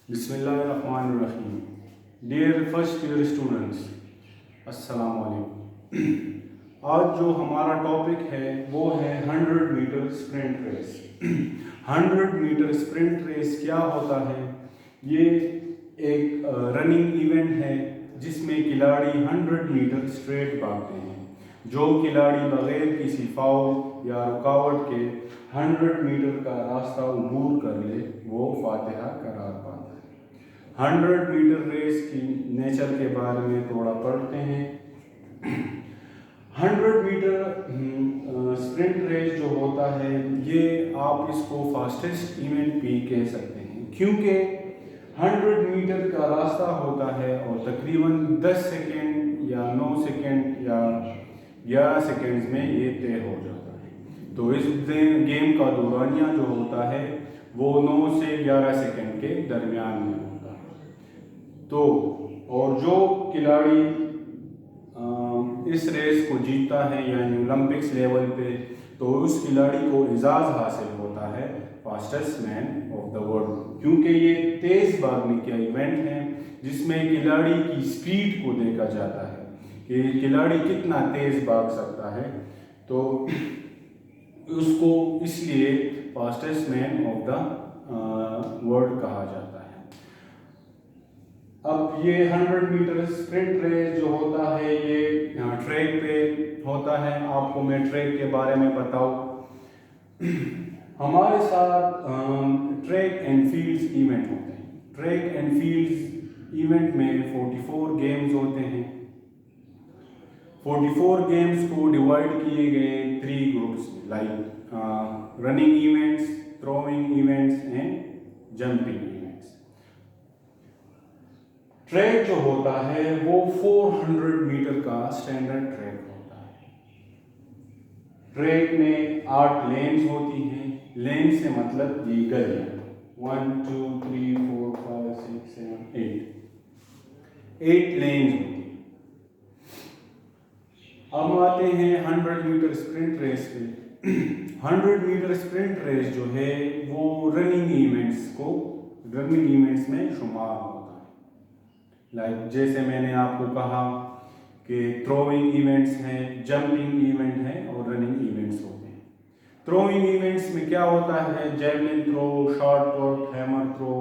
बिस्मिल्लाहिर्रहमानिर्रहीम। Dear first year students, अस्सलाम वालेकुम। आज जो हमारा टॉपिक है वो है 100 metre sprint race. 100 metre sprint race क्या होता है? ये एक रनिंग इवेंट है जिसमें खिलाड़ी 100 मीटर स्ट्रेट भागते हैं। जो खिलाड़ी बगैर किसी फाउल या रुकावट के 100 मीटर का रास्ता अबूर कर ले वो फातिहा करार पाता है। 100 मीटर रेस की नेचर के बारे में थोड़ा पढ़ते हैं। 100 मीटर स्प्रिंट रेस जो होता है ये आप इसको फास्टेस्ट इवेंट भी कह सकते हैं, क्योंकि 100 मीटर का रास्ता होता है और तकरीबन 10 सेकेंड या 9 सेकेंड या 11 सेकेंड्स में ये तय हो जाता है। तो इस गेम का दौरानिया जो होता है वो 9 से 11 सेकेंड के दरमियान में होता है। तो और जो खिलाड़ी इस रेस को जीतता है यानी ओलंपिक्स लेवल पे, तो उस खिलाड़ी को एजाज़ हासिल होता है fastest man of the world, क्योंकि ये तेज़ भागने का इवेंट है जिसमें खिलाड़ी की स्पीड को देखा जाता है कि खिलाड़ी कितना तेज़ भाग सकता है। तो उसको इसलिए fastest man of the world कहा जाता है। अब ये 100 मीटर स्प्रिंट रेस जो होता है ये ट्रैक पे होता है। आपको मैं ट्रैक के बारे में बताऊं, हमारे साथ ट्रैक एंड फील्ड्स इवेंट होते हैं। ट्रैक एंड फील्ड्स इवेंट में 44 गेम्स होते हैं। 44 गेम्स को डिवाइड किए गए 3 ग्रुप्स में, like running events, throwing events and jumping events. Track जो होता है वो 400 मीटर का स्टैंडर्ड ट्रैक होता है। ट्रैक में 8 लेन्स होती हैं। लेन से मतलब ये गलियां, 1 2 3 4 5 6 7 8 लेन्स होती हैं। अब आते हैं 100 मीटर स्प्रिंट रेस पे। 100 मीटर स्प्रिंट रेस जो है वो रनिंग इवेंट्स में शुमार होता है। लाइक जैसे मैंने आपको कहा कि थ्रोइंग इवेंट्स हैं, जंपिंग इवेंट है और रनिंग इवेंट्स होते हैं। थ्रोइंग इवेंट्स में क्या होता है? Javelin throw, shot put, hammer throw,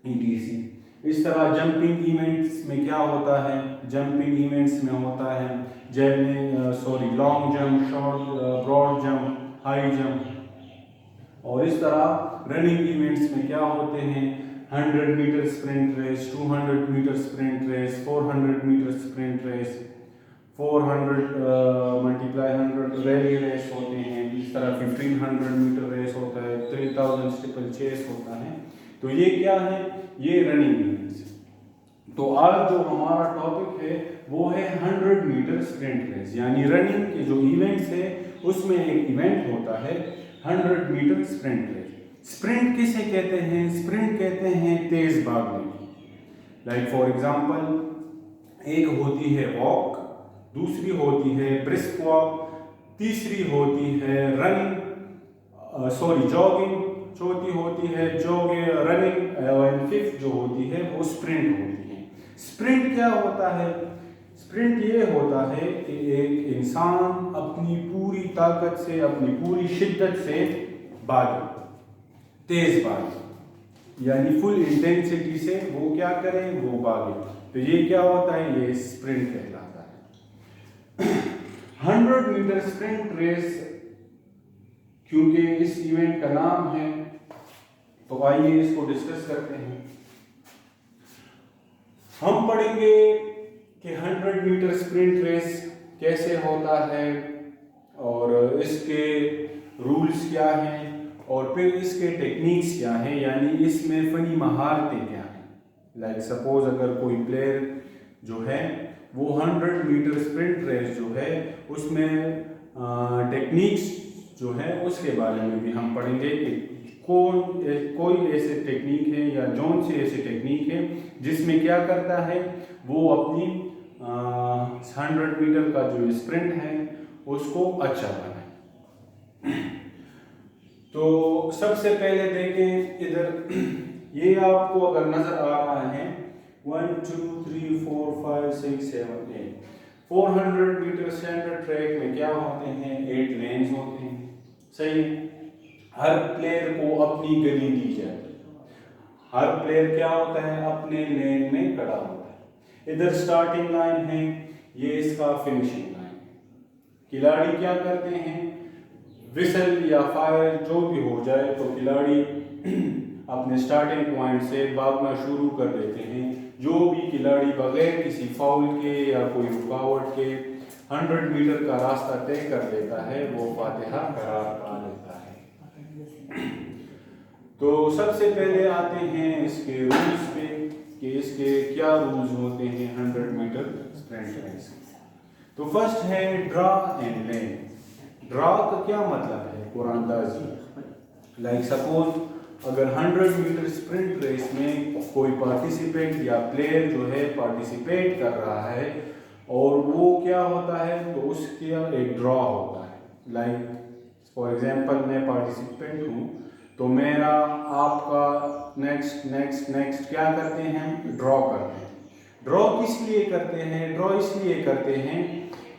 etc। इस तरह जंपिंग इवेंट्स में क्या होता है? जंपिंग इवेंट्स में होता है long jump, short, broad jump, high jump. और इस तरह रनिंग इवेंट्स में क्या होते हैं? 100 metre sprint race, 200 metre sprint race, 400 metre sprint race, 400 × 100 relay race होते हैं। इस तरह 1500 मीटर रेस होता है, 3000 स्टीपल चेस होता है। तो ये क्या है? ये रनिंग इवेंट्स। तो आज जो हमारा टॉपिक है वो है 100 मीटर स्प्रिंट रेस, यानी रनिंग के जो इवेंट्स है उसमें एक इवेंट होता है 100 मीटर स्प्रिंट रेस। स्प्रिंट किसे कहते हैं? स्प्रिंट कहते हैं तेज भागने की। लाइक फॉर एग्जांपल, एक होती है वॉक, दूसरी होती है ब्रिस्क वॉक, तीसरी होती है जॉगिंग, चौथी होती है रनिंग और फिफ्थ जो होती है वो स्प्रिंट होती है। स्प्रिंट क्या होता है? स्प्रिंट ये होता है कि एक इंसान अपनी पूरी ताकत से, अपनी पूरी शिद्दत से भागे, तेज भागे, यानी फुल इंटेंसिटी से वो क्या करे? वो भागे। तो ये क्या होता है? ये स्प्रिंट कहलाता है। 100 मीटर स्प्रिंट रेस क्योंकि इस इवेंट का नाम है, तो आइए इसको डिस्कस करते हैं। हम पढ़ेंगे कि 100 मीटर स्प्रिंट रेस कैसे होता है और इसके रूल्स क्या हैं और फिर इसके टेक्निक्स क्या हैं, यानी इसमें फनी महारतें क्या हैं। लाइक सपोज अगर कोई प्लेयर जो है वो 100 मीटर स्प्रिंट रेस जो है उसमें टेक्निक्स जो है उसके बारे में भी हम पढ़ेंगे कि कोई ऐसे टेक्निक है या जौन से ऐसे टेक्निक है जिसमें क्या करता है वो अपनी 100 मीटर का जो स्प्रिंट है उसको अच्छा बनाए। तो सबसे पहले देखें इधर ये आपको अगर नजर आ रहा है 1 2 3 4 5 6 7 8 400 मीटर स्टैंडर्ड ट्रैक में क्या होते हैं 8 लेन्स होते हैं, सही है। हर प्लेयर को अपनी गली दी जाती है, हर प्लेयर क्या होता है अपने लेन में खड़ा होता है। इधर स्टार्टिंग लाइन है, ये इसका फिनिशिंग लाइन है। खिलाड़ी क्या करते हैं, विसल या फायर जो भी हो जाए तो खिलाड़ी अपने स्टार्टिंग पॉइंट से भागना शुरू कर देते हैं। जो भी खिलाड़ी बगैर किसी फाउल के या कोई रुकावट के 100 मीटर का रास्ता तय कर लेता है वो फातिहा करार पा लेता है। तो सबसे पहले आते हैं इसके रूल्स पे कि इसके क्या रूल्स होते हैं 100 मीटर स्प्रिंट रेस। तो फर्स्ट है ड्रा एंड लेन। ड्रा का क्या मतलब है, कुरानदाजी। लाइक सपोज अगर 100 मीटर स्प्रिंट रेस में कोई पार्टिसिपेंट या प्लेयर जो है पार्टिसिपेट कर रहा है और वो क्या होता है तो उसका एक ड्रॉ होता है। लाइक फॉर एग्जांपल मैं पार्टिसिपेंट हूँ तो मेरा आपका नेक्स्ट नेक्स्ट नेक्स्ट क्या करते हैं, ड्रॉ करते हैं। ड्रॉ किस लिए करते हैं, ड्रॉ इसलिए करते हैं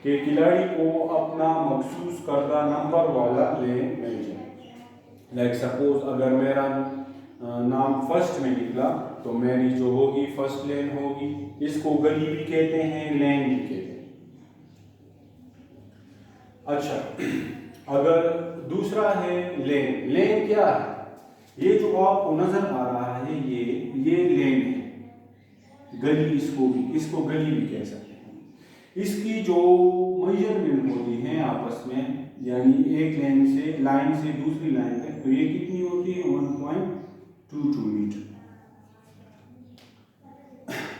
कि खिलाड़ी को अपना मखसूस करदा नंबर वाला लेन मिल जाए। लाइक सपोज अगर मेरा नाम फर्स्ट में निकला तो मेरी जो होगी फर्स्ट लेन होगी। इसको गली भी कहते हैं, लेन भी कहते हैं। अच्छा, अगर दूसरा है लेन। लेन क्या है, ये जो आपको नजर आ रहा है ये लेन है, गली इसको गली भी कह सकते हैं। इसकी जो मेजरमेंट होती है आपस में, यानी एक लाइन से दूसरी लाइन तक, तो ये कितनी होती है 1.22 मीटर।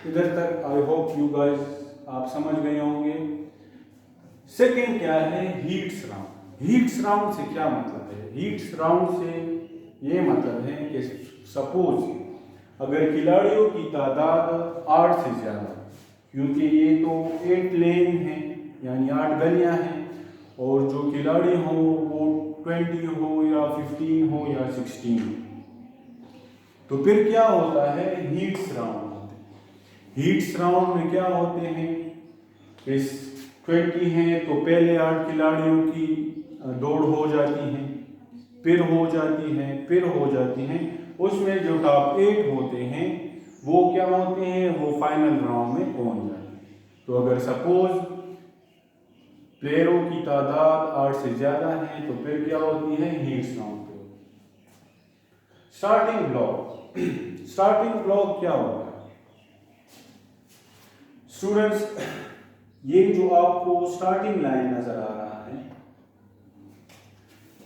इधर तक आई होप यू गाइस आप समझ गए होंगे। सेकंड क्या है, हीट्स राउंड। हीट्स राउंड से क्या मतलब है, हीट्स राउंड से ये मतलब है कि सपोज अगर खिलाड़ियों की तादाद 8 से ज़्यादा, क्योंकि ये तो 8 लेन है यानी 8 गलियां हैं, और जो खिलाड़ी हो वो 20 हो या 15 हो या 16 हो, तो फिर क्या होता है, हीट्स राउंड होते हैं। हीट्स राउंड में क्या होते हैं, इस 20 हैं तो पहले 8 खिलाड़ियों की दौड़ हो जाती है, फिर हो जाती है, फिर हो जाती है। उसमें जो टॉप 8 होते हैं वो क्या होते हैं, वो फाइनल राउंड में पहुंच जाते हैं। तो अगर सपोज प्लेयरों की तादाद 8 से ज्यादा है तो फिर क्या होती है, हीट्स राउंड पे। Starting block. स्टार्टिंग ब्लॉक क्या होता है स्टूडेंट्स, ये जो आपको स्टार्टिंग लाइन नजर आ रहा है,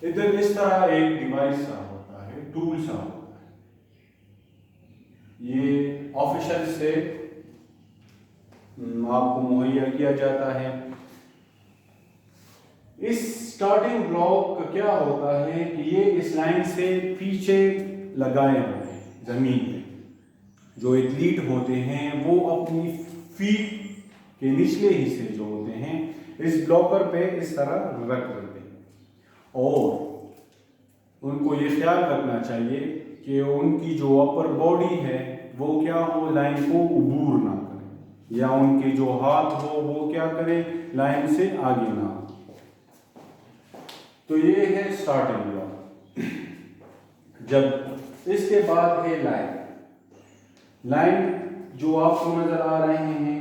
इधर इस तरह एक डिवाइस सा होता है, टूल सा होता है। ये ऑफिशियल से आपको मुहैया किया जाता है। इस स्टार्टिंग ब्लॉक का क्या होता है कि ये इस लाइन से पीछे लगाए होते हैं जमीन पे। जो एथलीट होते हैं वो अपनी फीट के निचले हिस्से जो होते हैं इस ब्लॉकर पे इस तरह रख देते हैं, और उनको ये ख्याल रखना चाहिए कि उनकी जो अपर बॉडी है वो क्या हो, लाइन को अबूर ना करे, या उनके जो हाथ हो वो क्या करे, लाइन से आगे ना हो। तो ये है स्टार्टिंग ब्लॉक। जब इसके बाद है लाइन। लाइन जो आपको नजर आ रहे हैं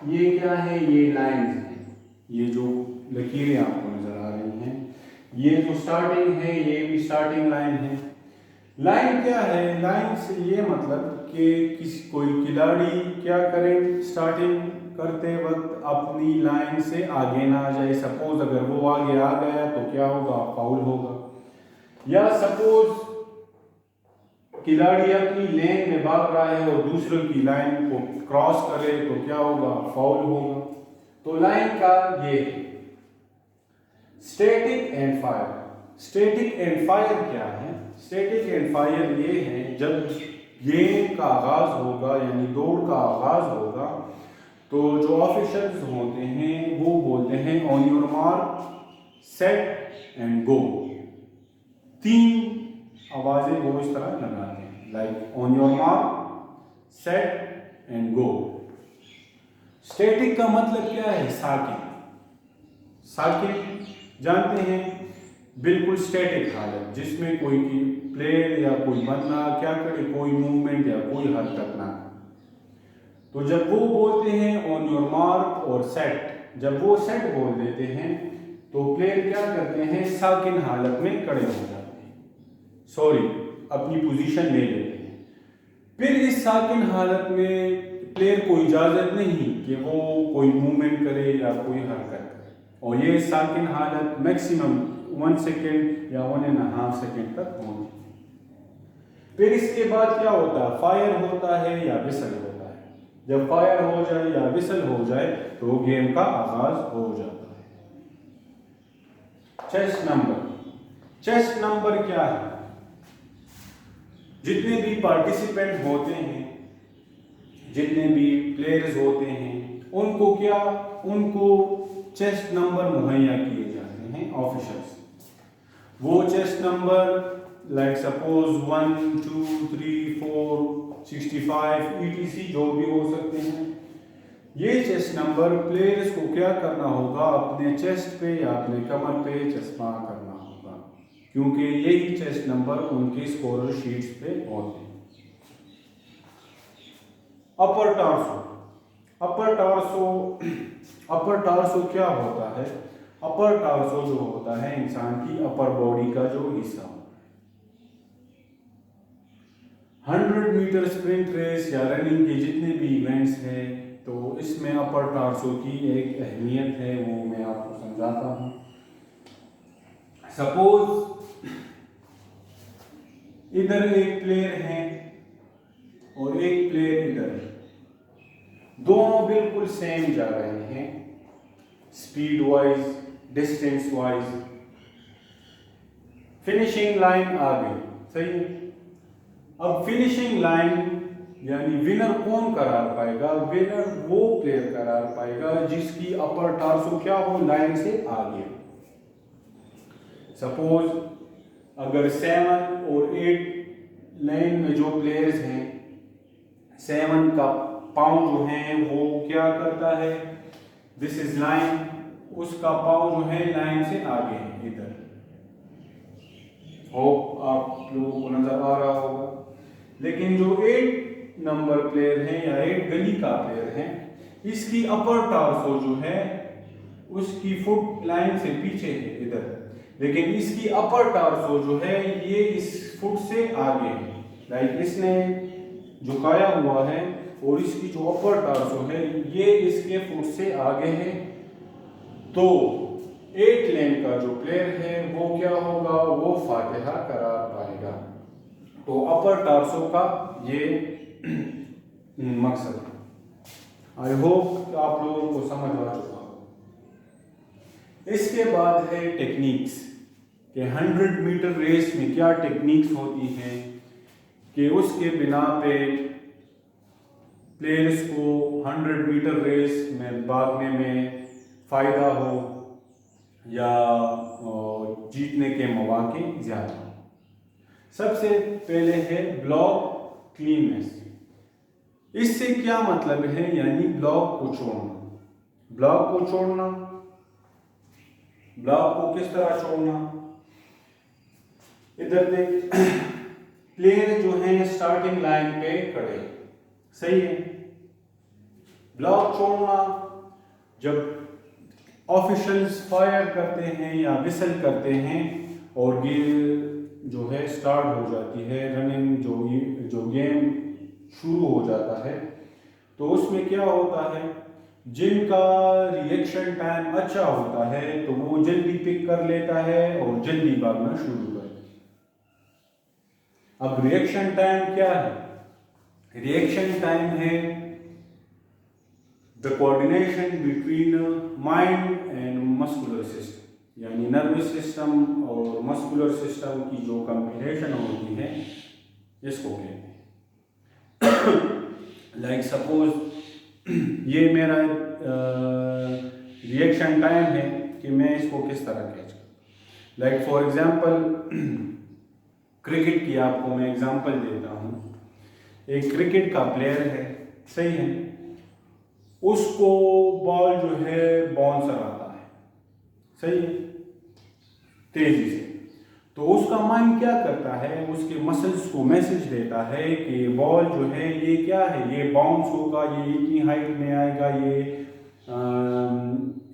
ये क्या है, ये लाइंस हैं, ये जो लकीरें आपको नजर आ रही हैं, ये जो स्टार्टिंग है ये भी स्टार्टिंग लाइन है। लाइन क्या है, लाइन से ये मतलब कि कोई खिलाड़ी क्या करे, स्टार्टिंग करते वक्त अपनी लाइन से आगे ना आ जाए। सपोज अगर वो आगे आ गया तो क्या होगा, फाउल होगा। या सपोज खिलाड़ी अपनी लेन में भाग रहा है और दूसरों की लाइन को क्रॉस करे तो क्या होगा, फाउल होगा। तो लाइन का ये static and fire. Static and fire क्या है, स्टैटिक एंड फायर ये है जब गेम का आगाज होगा यानी दौड़ का आगाज होगा तो जो ऑफिशियल्स होते हैं वो बोलते हैं on your mark set and go. 3 आवाजें वो इस तरह लगाते हैं, like on your mark, set and go. Static का मतलब क्या है? साकिन। साकिन जानते हैं, बिल्कुल स्टैटिक हालत जिसमें कोई की प्लेयर या कोई बंदा क्या करे, कोई मूवमेंट या कोई हरकत ना करे। तो जब वो बोलते हैं ऑन योर मार्क और सेट, जब वो सेट बोल देते हैं तो प्लेयर क्या करते हैं, साकिन हालत में खड़े हो जाते हैं, सॉरी अपनी पोजीशन ले लेते हैं। फिर इस साकिन हालत में प्लेयर को इजाज़त नहीं कि वो कोई मूवमेंट करे या कोई हरकत करे, और ये साकिन हालत मैक्सिमम 1 सेकेंड या 1.5 सेकेंड तक होती है। फिर इसके बाद क्या होता है, फायर होता है या विसल होता है। जब फायर हो जाए या विसल हो जाए तो गेम का आगाज हो जाता है। Chest number. चेस्ट नंबर क्या है? जितने भी पार्टिसिपेंट होते हैं, जितने भी प्लेयर्स होते हैं, उनको क्या, उनको चेस्ट नंबर मुहैया किए जाते हैं ऑफिशियल्स। वो chest number like suppose 1 2 3 4 65 etc जो भी हो सकते हैं। ये चेस्ट नंबर प्लेयर्स को क्या करना होगा, अपने चेस्ट पे या अपने कमर पे चश्मा करना होगा, क्योंकि यही चेस्ट नंबर उनकी स्कोरर शीट्स पे होते हैं। अपर टार्सो। अपर टार्सो, अपर टार्सो क्या होता है? अपर टार्सो जो होता है इंसान की अपर बॉडी का जो हिस्सा होता है। 100 मीटर स्प्रिंट रेस या रनिंग के जितने भी इवेंट्स हैं तो इसमें अपर टार्सो की एक अहमियत है, वो मैं आपको समझाता हूँ। सपोज इधर एक प्लेयर है और एक प्लेयर इधर है, दोनों बिल्कुल सेम जा रहे हैं speed wise, distance wise. Finishing line आ गई, सही है। अब फिनिशिंग लाइन यानी विनर कौन करार पाएगा? विनर वो प्लेयर करार पाएगा जिसकी अपर टार्सो क्या हो, लाइन से आगे। सपोज अगर 7 और 8 लाइन में जो प्लेयर्स हैं, 7 का पाँव जो है वो क्या करता है, दिस इज लाइन, उसका पाँव जो है लाइन से आगे है इधर। होप आप लोगों को नजर आ रहा होगा। लेकिन जो 8 नंबर प्लेयर है या 8 गली का प्लेयर है, इसकी अपर टार्सो जो है उसकी फुट लाइन से पीछे है इधर, लेकिन इसकी अपर टार्सो जो है ये इस फुट से आगे है, लाइक इसने झुकाया हुआ है और इसकी जो अपर टार्सो है ये इसके फुट से आगे है। तो 8 लेन का जो प्लेयर है वो क्या होगा, वो फातिहा करार पाएगा। तो अपर टार्सो का ये मकसद है। आई होप आप लोगों को समझ आ चुका हो। इसके बाद है टेक्निक्स, कि 100 मीटर रेस में क्या टेक्निक्स होती हैं कि उसके बिना पे प्लेयर्स को 100 मीटर रेस में भागने में फ़ायदा हो या जीतने के मौके ज़्यादा हो। सबसे पहले है ब्लॉक क्लीननेस। इससे क्या मतलब है, यानी ब्लॉक को छोड़ना। ब्लॉक को छोड़ना, ब्लॉक को किस तरह छोड़ना, इधर देख प्लेयर जो है स्टार्टिंग लाइन पे खड़े, सही है। ब्लॉक छोड़ना, जब ऑफिशियल्स फायर करते हैं या विसल करते हैं और गेम जो है स्टार्ट हो जाती है, रनिंग जो गेम शुरू हो जाता है, तो उसमें क्या होता है, जिनका रिएक्शन टाइम अच्छा होता है तो वो जल्दी पिक कर लेता है और जल्दी भागना शुरू कर देता है। अब रिएक्शन टाइम क्या है? रिएक्शन टाइम है the coordination between mind and muscular system, यानी नर्वस सिस्टम और मस्कुलर सिस्टम की जो कॉम्बिनेशन होती है, इसको कहते हैं। लाइक सपोज ये मेरा रिएक्शन टाइम है कि मैं इसको किस तरह कैच करूँ। लाइक फॉर एग्जांपल क्रिकेट की आपको मैं एग्जांपल देता हूँ। एक क्रिकेट का प्लेयर है, सही है, उसको बॉल जो है बाउंसर आता है, सही है, तेजी से। तो उसका माइंड क्या करता है, उसके मसल्स को मैसेज देता है कि बॉल जो है ये क्या है, ये बाउंस होगा, ये इतनी हाइट में आएगा, ये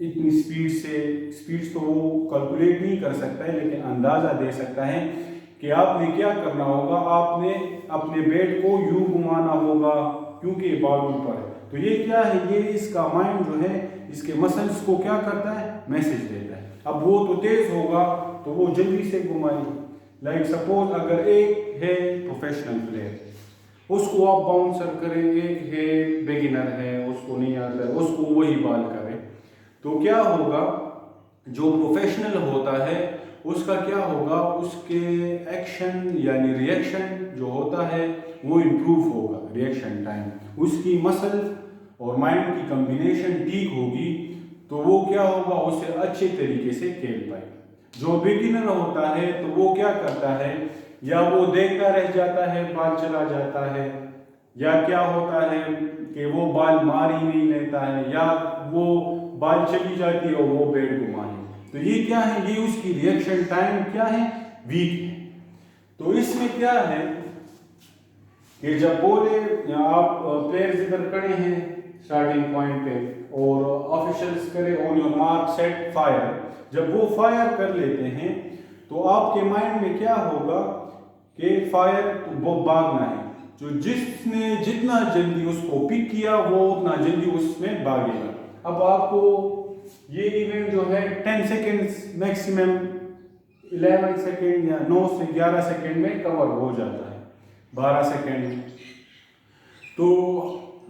इतनी स्पीड तो वो कैलकुलेट नहीं कर सकता है, लेकिन अंदाज़ा दे सकता है कि आपने क्या करना होगा, आपने अपने बैट को यूं घुमाना होगा क्योंकि बॉल ऊपर है। तो ये क्या है, ये इसका माइंड जो है इसके मसल्स को क्या करता है, मैसेज देता है। अब वो तो तेज होगा तो वो जल्दी से घुमाएगी। लाइक सपोज अगर एक है प्रोफेशनल प्लेयर, उसको आप बाउंसर करें, एक है बिगिनर है, उसको नहीं आता है, उसको वही बॉल करें, तो क्या होगा, जो प्रोफेशनल होता है उसका क्या होगा, उसके एक्शन यानी रिएक्शन जो होता है वो इम्प्रूव होगा, रिएक्शन टाइम, उसकी मसल और माइंड की कॉम्बिनेशन ठीक होगी, तो वो क्या होगा, उसे अच्छे तरीके से खेल पाएगा। जो बिगिनर होता है तो वो क्या करता है, या वो देखता रह जाता है, बॉल चला जाता है, या क्या होता है कि वो बॉल मार ही नहीं लेता है, या वो बॉल चली जाती है और वो बैट घुमा ले। तो ये क्या है, ये उसकी रिएक्शन टाइम क्या है, वीक है। तो इसमें क्या है कि जब बोले आप प्लेयर्स इधर खड़े हैं स्टार्टिंग पॉइंट पे और ऑफिशियल्स करे on your mark set fire, जब वो फायर कर लेते हैं तो आपके माइंड में क्या होगा कि फायर वो भागना है, जो जिसने जितना जल्दी उसको पिक किया वो उतना जल्दी उसमें भागेगा। अब आपको ये इवेंट जो है 10 सेकेंड्स मैक्सिमम 11 सेकेंड या 9 से 11 सेकेंड में कवर हो जाता है, 12 सेकेंड। तो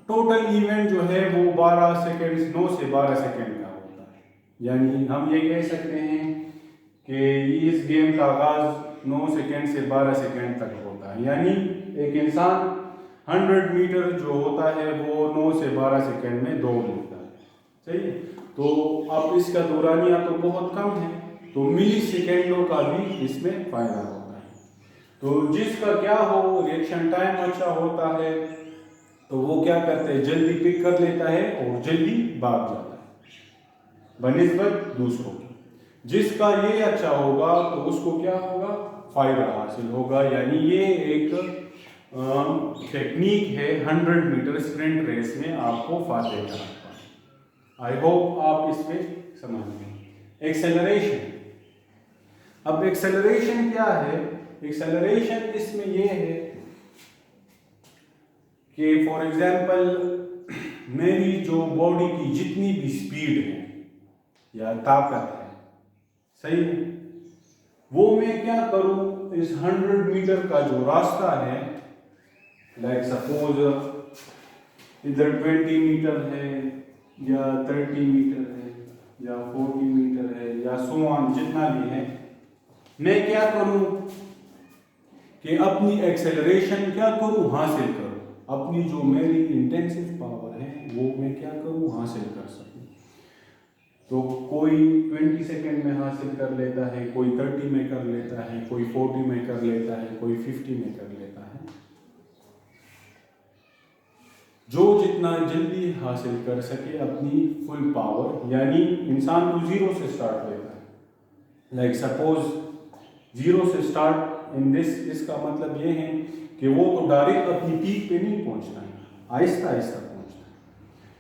टोटल इवेंट जो है वो 12 सेकेंड 9 से 12 सेकेंड का होता है। यानी हम ये कह सकते हैं कि इस गेम का आगाज 9 सेकेंड से 12 सेकेंड तक होता है। यानी एक इंसान 100 मीटर जो होता है वो 9 से 12 सेकेंड में दौड़ लेता है, सही है। तो अब इसका दौरानिया तो बहुत कम है, तो मिली सेकेंडों का भी इसमें फायदा होता है। तो जिसका क्या हो, रिएक्शन टाइम अच्छा होता है, तो वो क्या करते हैं, जल्दी पिक कर लेता है और जल्दी भाग जाता है बनिस्बत दूसरों की। जिसका ये अच्छा होगा तो उसको क्या होगा, फायदा हासिल होगा। यानी ये एक टेक्निक है 100 मीटर स्प्रिंट रेस में आपको फायदे का। आई होप आप इसमें समझ गए। एक्सेलरेशन, अब एक्सेलरेशन क्या है, एक्सेलरेशन इसमें ये है कि फॉर एग्जाम्पल मेरी जो बॉडी की जितनी भी स्पीड है या ताकत है, सही है, वो मैं क्या करूं, इस 100 मीटर का जो रास्ता है, लाइक सपोज इधर 20 मीटर है या 30 मीटर है या 40 मीटर है या सो ऑन, जितना भी है, मैं क्या करूं कि अपनी एक्सेलरेशन क्या करूं, हासिल करूं, अपनी जो मेरी इंटेंसिव पावर है वो मैं क्या करूं, हासिल कर सकूं। तो कोई 20 सेकेंड में हासिल कर लेता है, कोई 30 में कर लेता है, कोई 40 में कर लेता है, कोई 50 में कर लेता है। जो जितना जल्दी हासिल कर सके अपनी फुल पावर, यानी इंसान को 0 से स्टार्ट लेता है। लाइक सपोज 0 से स्टार्ट इन दिस, इसका मतलब ये है कि वो तो डायरेक्ट अपनी पीक पे नहीं पहुंचना है, आहिस्ता आहिस्ता पहुंचना है।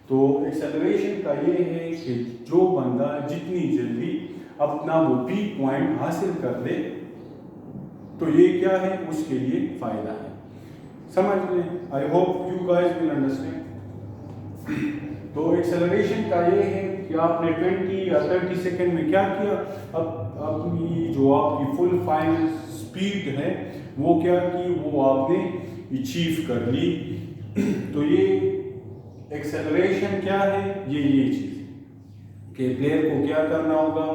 तो एक्सेलरेशन का ये है कि जो बंदा जितनी जल्दी अपना वो पीक पॉइंट हासिल कर ले, तो ये क्या है, उसके लिए फायदा है। समझ लें, I hope you guys will understand. तो एक्सेलरेशन का ये है कि आपने 20 या 30 सेकेंड में क्या किया, अब अपनी जो आपकी फुल फाइनल स्पीड है वो क्या की, वो आपने अचीव कर ली। तो ये एक्सेलरेशन क्या है, ये चीज़ कि प्लेयर को क्या करना होगा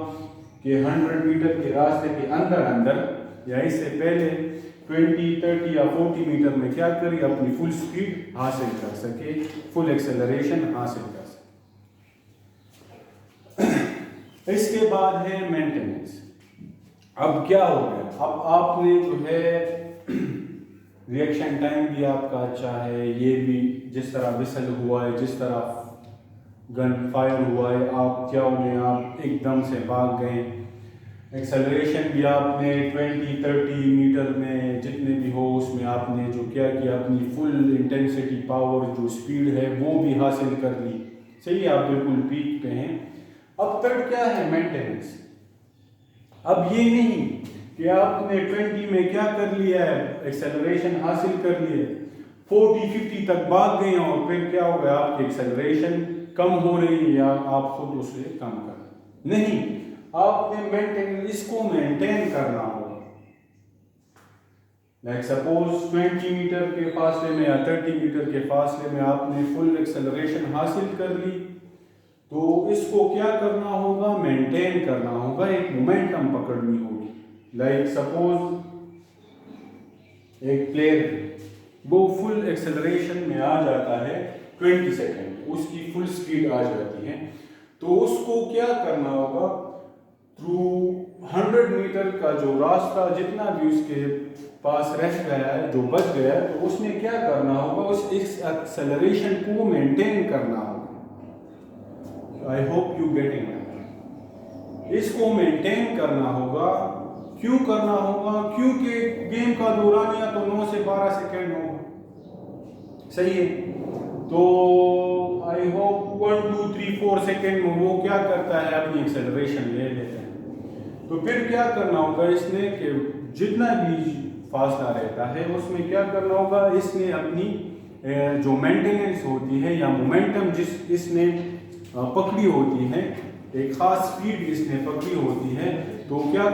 कि 100 मीटर के रास्ते के अंदर अंदर या इससे पहले 20, 30 या 40 मीटर में क्या करें, अपनी फुल स्पीड हासिल कर सके, फुल एक्सेलरेशन हासिल कर सके। इसके बाद है मेंटेनेंस। अब क्या हो गया, अब आपने जो है रिएक्शन टाइम भी आपका अच्छा है, ये भी जिस तरह विसल हुआ है, जिस तरह गन फायर हुआ है, आप क्या में आप एकदम से भाग गए। एक्सेलरेशन भी आपने 20-30 मीटर में जितने भी हो उसमें आपने जो क्या किया, अपनी फुल इंटेंसिटी पावर जो स्पीड है वो भी हासिल कर ली। सही है, आप बिल्कुल पीक पे हैं। अब तक क्या है, मेंटेनेंस। अब ये नहीं कि आपने 20 में क्या कर लिया है, एक्सेलरेशन हासिल कर लिया, 40-50 तक भाग गए और फिर क्या हो गया, आपकी एक्सेलरेशन कम हो रही है या आप खुद उसे कम कर नहीं, आपने इसको मेंटेन करना होगा। लाइक सपोज 20 मीटर के फासले में या 30 मीटर के फासले में आपने फुल एक्सेलरेशन हासिल कर ली, तो इसको क्या करना होगा, मेंटेन करना होगा, एक मोमेंटम पकड़नी होगी। लाइक सपोज एक प्लेयर वो फुल एक्सेलरेशन में आ जाता है 20 सेकेंड, उसकी फुल स्पीड आ जाती है, तो उसको क्या करना होगा, थ्रू 100 मीटर का जो रास्ता जितना भी उसके पास रह गया है, जो बच गया है, तो उसने क्या करना होगा, उस एक्सेलरेशन को मेंटेन करना होगा। I hope you getting it. इसको मेंटेन करना होगा। क्यों करना होगा, क्योंकि गेम का दौरानिया तो 9 से 12 सेकेंड होगा। सही है, तो आई होप 1 2 3 4 सेकेंड में वो क्या करता है, अपनी एक्सेलरेशन ले लेता है। तो फिर क्या करना होगा इसने कि जितना भी फासला रहता है उसमें क्या करना होगा, इसने अपनी जो मेंटेनेंस होती है या मोमेंटम जिस इसने पकड़ी होती है, एक खास स्पीड इसने पकड़ी होती है, तो क्या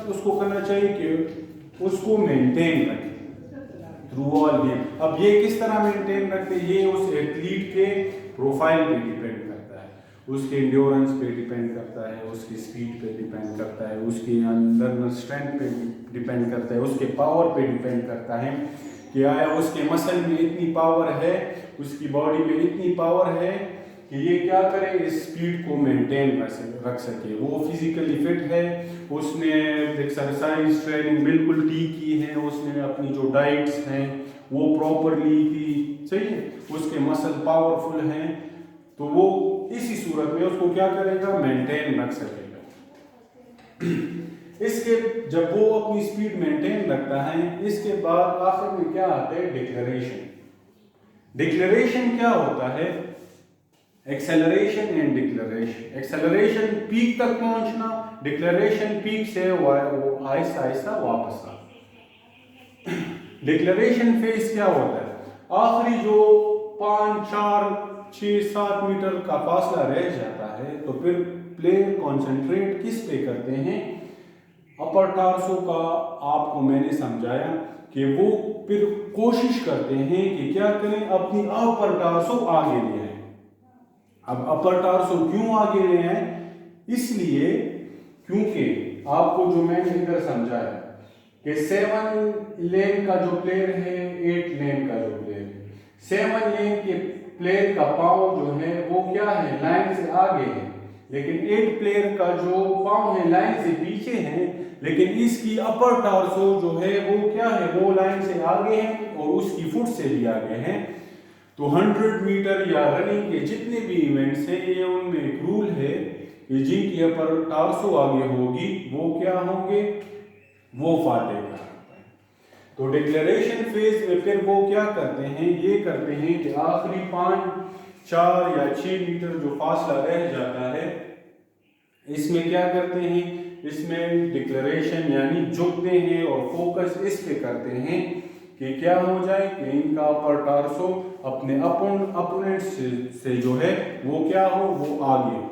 उसको करना चाहिए कि उसको मेंटेन रखें थ्रू ऑल गेम। अब ये किस तरह मेंटेन रखते हैं, ये उस एथलीट के प्रोफाइल पे डिपेंड करता है, उसके इंड्योरेंस पे डिपेंड करता है, उसकी स्पीड पे डिपेंड करता है, उसके अंदर स्ट्रेंथ पे डिपेंड करता है, उसके पावर पे डिपेंड करता है कि आया उसके मसल में इतनी पावर है, उसकी बॉडी में इतनी पावर है कि ये क्या करे, इस स्पीड को मेंटेन रख सके। वो फिजिकली फिट है, उसने एक्सरसाइज ट्रेनिंग बिल्कुल ठीक की है, उसने अपनी जो डाइट्स हैं वो प्रॉपरली की, सही है, उसके मसल पावरफुल हैं, तो वो इसी सूरत में उसको क्या करेगा, मेंटेन रख सकेगा। इसके जब वो अपनी स्पीड मेंटेन रखता है, इसके बाद आखिर में क्या आता है, डिक्लेरेशन। डिक्लेरेशन क्या होता है, acceleration and declaration. Acceleration peak तक पहुंचना, डिक्लेरेशन पीक से आहिस्ता आहिस्ता वापस आ। डिक्लेरेशन फेज क्या होता है, आखिरी जो 5 4 6 7 मीटर का फासला रह जाता है, तो फिर प्लेयर कंसंट्रेट किस पे करते हैं, अपर टार्सो का आपको मैंने समझाया कि वो फिर कोशिश करते हैं कि क्या करें, अपनी अपर टार्सो आगे ले आए। अब अपर टार्सो क्यों आगे ले आए, इसलिए क्योंकि आपको जो मैंने इधर समझाया कि 7 लेन का जो प्लेयर है, 8 लेन का जो प्लेयर है, 7 लेन के प्लेयर का पाँव जो है वो क्या है, लाइन से आगे है, लेकिन 8 प्लेयर का जो पाँव है लाइन से पीछे है, लेकिन इसकी अपर टार्सो जो है वो क्या है, वो लाइन से आगे है और उसकी फुट से भी आगे है। तो 100 मीटर या रनिंग के जितने भी इवेंट्स हैं, ये उनमें एक रूल है कि जिनकी अपर टार्सो आगे होगी वो क्या होंगे, वो फाटेगा। तो डिक्लेरेशन फेज में फिर वो क्या करते हैं, ये करते हैं कि आखिरी 5 4 या 6 मीटर जो फासला रह जाता है, इसमें क्या करते हैं, इसमें डिक्लेरेशन यानी झुकते हैं और फोकस इस पे करते हैं कि क्या हो जाए कि इनका अपर टार्सो अपने अपोनेंट से जो है वो क्या हो, वो आगे हो।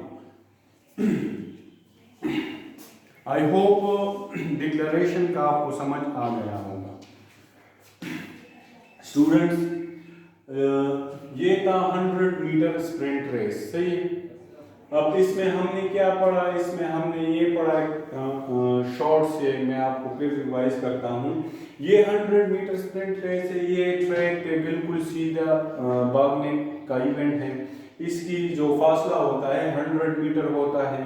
आई होप डिक्लेरेशन का आपको समझ आ गया होगा। स्टूडेंट्स, ये था 100 मीटर स्प्रिंट रेस, सही है। अब इसमें हमने क्या पढ़ा, इसमें हमने ये पढ़ा, शॉर्ट से मैं आपको फिर रिवाइज करता हूँ। ये 100 मीटर स्प्रिंट रेस है, ये ट्रैक पे बिल्कुल सीधा भागने का इवेंट है। इसकी जो फासला होता है 100 मीटर होता है।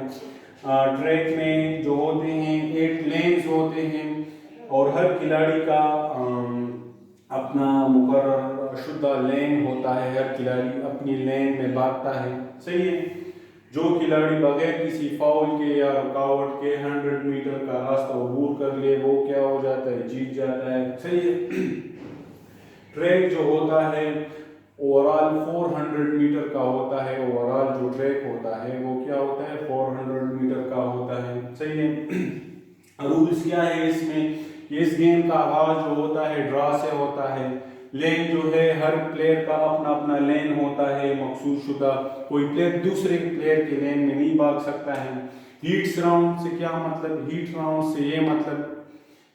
ट्रैक में जो होते हैं 8 लेन्स होते हैं और हर खिलाड़ी का अपना मुकर्रर शुद्ध लेन होता है। हर खिलाड़ी अपनी लेन में भागता है, सही है। जो खिलाड़ी बगैर किसी फाउल के या रुकावट के 100 मीटर का रास्ता अबूर कर ले वो क्या हो जाता है, जीत जाता है, सही है। ट्रैक जो होता है ओवरऑल 400 मीटर का होता है। ओवरऑल जो ट्रैक होता है वो क्या होता है, 400 मीटर का होता है, सही है। रूल्स क्या है इसमें, इस गेम का आगाज जो होता है ड्रॉ से होता है। लेन जो है हर प्लेयर का अपना अपना लेन होता है मखसूस शुदा, कोई प्लेयर दूसरे प्लेयर के लेन में नहीं भाग सकता है। हीट्स राउंड से क्या मतलब, हीट राउंड से ये मतलब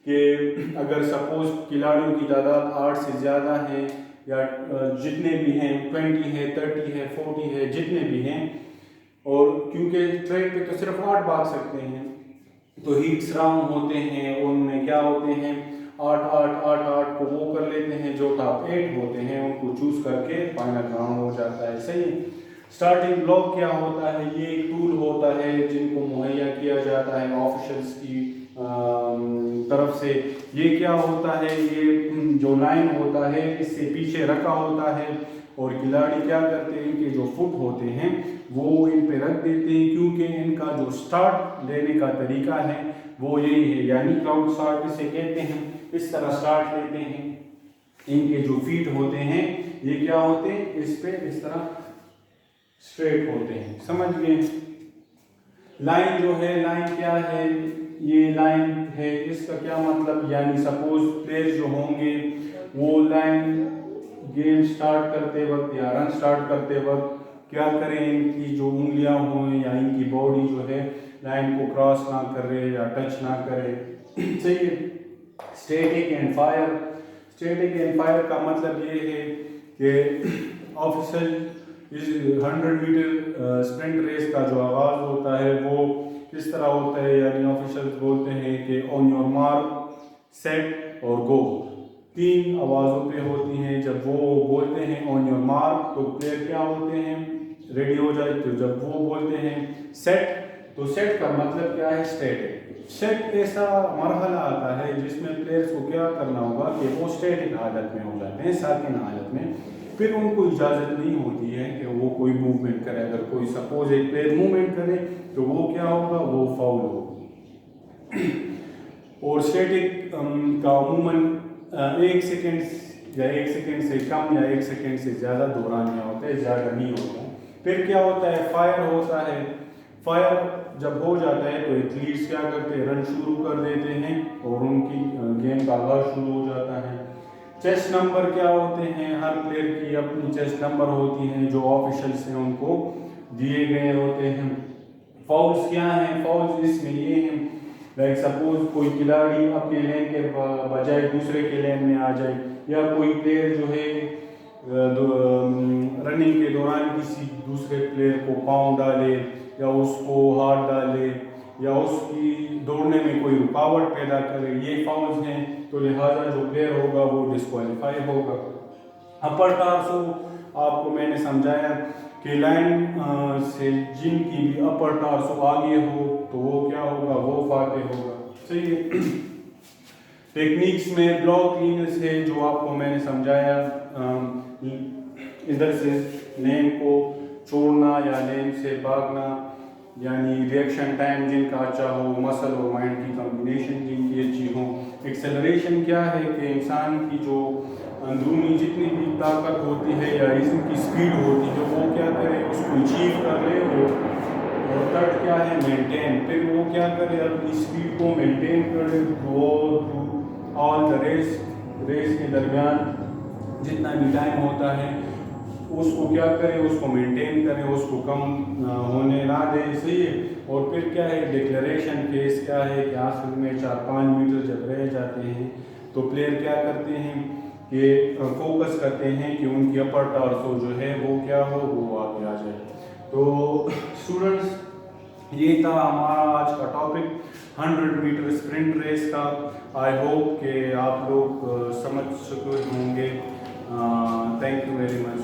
कि अगर सपोज खिलाड़ियों की तादाद 8 से ज़्यादा है या जितने भी हैं 20 है 30 है 40 है जितने भी हैं, और क्योंकि ट्रैक पे तो सिर्फ 8 भाग सकते हैं तो हीट्स राउंड होते हैं, उनमें क्या होते हैं 8 को वो कर लेते हैं, जो टॉप 8 होते हैं उनको चूज करके फाइनल राउंड हो जाता है, सही है। स्टार्टिंग ब्लॉक क्या होता है, ये एक टूल होता है जिनको मुहैया किया जाता है ऑफिशियल्स की तरफ से। ये क्या होता है, ये जो लाइन होता है इससे पीछे रखा होता है और खिलाड़ी क्या करते हैं, इनके जो फुट होते हैं वो इन पे रख देते हैं, क्योंकि इनका जो स्टार्ट लेने का तरीका है वो यही है, यानी क्राउड स्टार्ट इसे कहते हैं। इस तरह स्टार्ट लेते हैं, इनके जो फीट होते हैं ये क्या होते हैं, इस पे इस तरह स्ट्रेट होते हैं, समझ गए। लाइन जो है, लाइन क्या है, ये लाइन है, इसका क्या मतलब, यानी सपोज प्लेयर जो होंगे वो लाइन गेम स्टार्ट करते वक्त या रन स्टार्ट करते वक्त क्या करें, इनकी जो उंगलियां हों या इनकी बॉडी जो है लाइन को क्रॉस ना करे या टच ना करे, सही है। Static and fire, static and fire का मतलब ये है कि ऑफिशियल 100 मीटर स्प्रिंट रेस का जो आगाज होता है वो किस तरह होता है, यानी ऑफिशियल्स बोलते हैं कि ऑन योर मार्क सेट और गो, 3 आवाज़ों पे होती हैं। जब वो बोलते हैं ऑन योर मार्क तो प्लेयर क्या होते हैं, रेडी हो जाए, तो जब वो बोलते हैं सेट तो सेट का मतलब क्या है, स्टैटिक। सेट ऐसा मरहला आता है जिसमें प्लेयर्स को क्या करना होगा कि वो स्टैटिक हालत में हो जाते हैं, साकिन हालत में, फिर उनको इजाज़त नहीं होती है कि वो कोई मूवमेंट करे। अगर कोई सपोज एक प्लेयर मूवमेंट करे तो वो क्या होगा, वो फाउल होगा। और स्टैटिक का अमूमन 1 सेकेंड या 1 सेकेंड से कम या 1 सेकेंड से ज़्यादा दौरानिया होता है, ज़्यादा नहीं होता। फिर क्या होता है, फायर होता है। फायर जब हो जाता है तो एथलीट्स क्या करते हैं, रन शुरू कर देते हैं और उनकी गेम का आगाज शुरू हो जाता है। चेस्ट नंबर क्या होते हैं, हर प्लेयर की अपनी चेस्ट नंबर होती हैं जो ऑफिशियल्स हैं उनको दिए गए होते हैं। फाउल्स क्या हैं, फाउल्स इसमें ये हैं, लाइक सपोज कोई खिलाड़ी अपने लेन के बजाय दूसरे के लेन में आ जाए, या कोई प्लेयर जो है रनिंग के दौरान किसी दूसरे प्लेयर को पाँव डाले या उसको हाथ डाले या उसकी दौड़ने में कोई रुकावट पैदा करे, ये फाउल्स हैं। तो लिहाजा जो प्लेयर होगा वो डिस्क्वालीफाई होगा। अपर टार्सो आपको मैंने समझाया कि लाइन से जिनकी भी अपर टार्सो आगे हो तो वो क्या होगा, वो फाते होगा, सही है। टेक्निक्स में ब्लॉक क्लीनेस है जो आपको मैंने समझाया, इधर से लेन को छोड़ना या लेन से भागना, यानी रिएक्शन टाइम जिनका अच्छा हो, मसल और माइंड की कॉम्बिनेशन जिनकी अच्छी हो। एक्सेलरेशन क्या है कि इंसान की जो अंदरूनी जितनी भी ताकत होती है या इसकी स्पीड होती है वो क्या करे, उसको अचीव कर ले। और थर्ड क्या है, मेंटेन, फिर वो क्या करे, अपनी स्पीड को मेंटेन करे थ्रू ऑल द रेस के दरमियान जितना भी टाइम होता है उसको क्या करे, उसको मेंटेन करे, उसको कम होने ना दे, सही है। और फिर क्या है, डिक्लेरेशन फेज क्या है कि आखिर में 4-5 मीटर जब रह जाते हैं तो प्लेयर क्या करते हैं कि फोकस करते हैं कि उनकी अपर टार्सो जो है वो क्या हो, वो आगे आ जाए। तो स्टूडेंट्स ये था हमारा आज का टॉपिक 100 मीटर स्प्रिंट रेस का। आई होप कि आप लोग समझ चुके होंगे। Thank you very much.